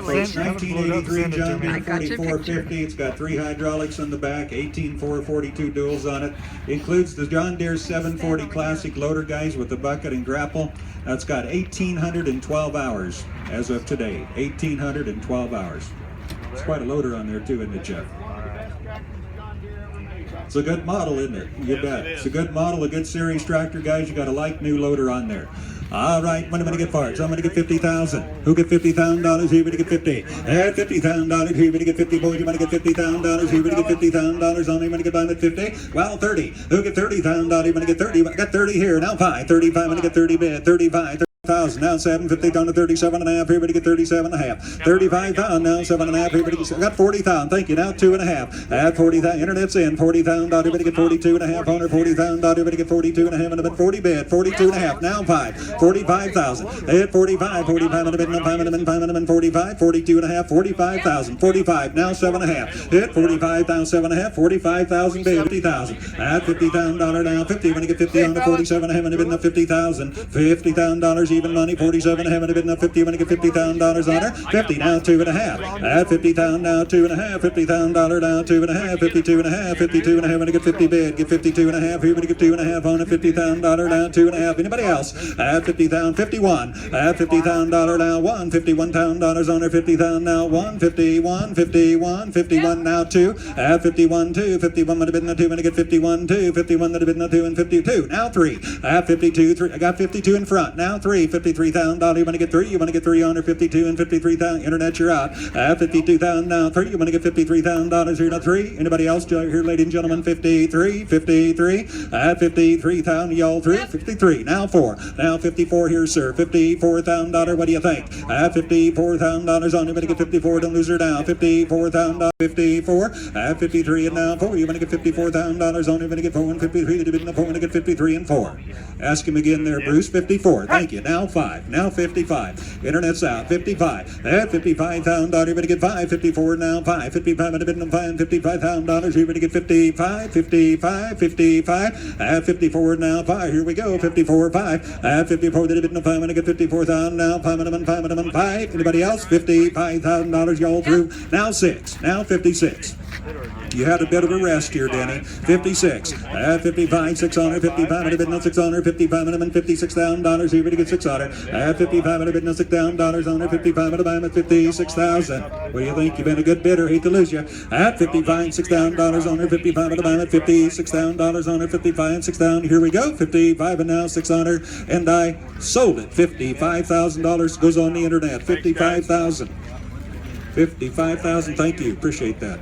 Folks, 1983 John Deere I got your 4450. It's got 3 hydraulics on the back, 18-442 duals on it. Includes the John Deere 740 Classic loader, guys, with the bucket and grapple. That's got 1,812 hours as of today. 1,812 hours. It's quite a loader on there too, isn't it, Jeff? It's a good model, isn't it? You bet. It's a good model, a good series tractor, guys. You got a like new loader on there. All right, what am I going to get for it? So I'm going to get 50,000. Who get $50,000? Who going to get 50? At $50,000. Who going to get 50? Boys, you want to get $50,000? Who going to get $50,000? Only going to get by at 50? Well, 30. Who get $30,000? You want to get 30? I got 30 here. Now 5. 35. I'm going to get 30 bid. 35. 30,000 now 750 down to 37.5. Everybody get 37.5. 35,000 now 7.5. Everybody get, got 40,000. Thank you. Now 2.5. Add 40,000. Internet's in 40,000. Everybody get 42.5. Owner 40,000. Everybody get 42.5 and a bit 40 bid. 42.5 now 5. 45,000. Hit 45. 45 and a bit. No 5 and a bit. 5 and a bit. 45. 42.5. 45,000. 45 now 7.5. Hit 45,000. 7.5. 45,000 bid. 50,000. Add $50,000 now 50. When you get 50 on to 47.5 and a bit. No 50,000. $50,000 even money. 47 having a bid. Now 50. When you get $50,000 on her. 50 now 2.5. Add 50,000 now 2.5. $50,000 now 2.5. 52.5. 52.5 when you get 50 bid. Get 52.5. Here when you get 2.5 on it. $50,000 now 2.5. Anybody else? Add 50,000. 51. Add $50,000 now 1. $51,000 on her. 50,000 now 1. 51. 51. 51 now 2. Add 51 2. 51 when you bid. Now 2 when you get 51 2. 51 when you bid. Now 2 and 52. Now 3. Add 52 3. I got 52 in front. Now 3. $53,000. You want to get 3? You want to get 3 on her. 52 and 53,000. Internet, you're out. 52,000 now 3. You want to get $53,000 here now 3. Anybody else here, ladies and gentlemen? 53. 53. 53,000. Y'all 3. 53. Now 4. Now 54 here, sir. $54,000. What do you think? $54,000 on. You want to get 54. Don't lose her now. $54,000. 54. 53 and now 4. You want to get $54,000 on. You want to get 4 and 53. You want to get 53 and 4. Ask him again there, Bruce. 54. Thank you. Now 5. Now 55. Internet's out. 55. At $55,000, you're going to get 5. 54 now 5. 55 and a bit. 5. $55,000. You're going to get 55. 55. 55. At 54 now 5. Here we go. 54. 5. At 54. That a bit. 5. I'm going to get 54,000 now. 5 and 5 and 5. Anybody else? $55,000. Y'all through. Now 6. Now 56. You had a bit of a rest here, Danny. 56. At 55, 6 on her. 55 and a bit, no 6 on her. 55 and a bit, $56,000. You're going to get 6 on her. At 55 and a bit, no $6,000 on her. 55 and a bit, $56,000. What do you think? You've been a good bidder. Hate to lose you. At 55, $6,000 on her. 55 and a bit, $56,000 on her. 55, 6,000. Here we go. 55 and now 6 on her. And I sold it. $55,000 goes on the internet. 55,000. 55,000. Thank you. Appreciate that.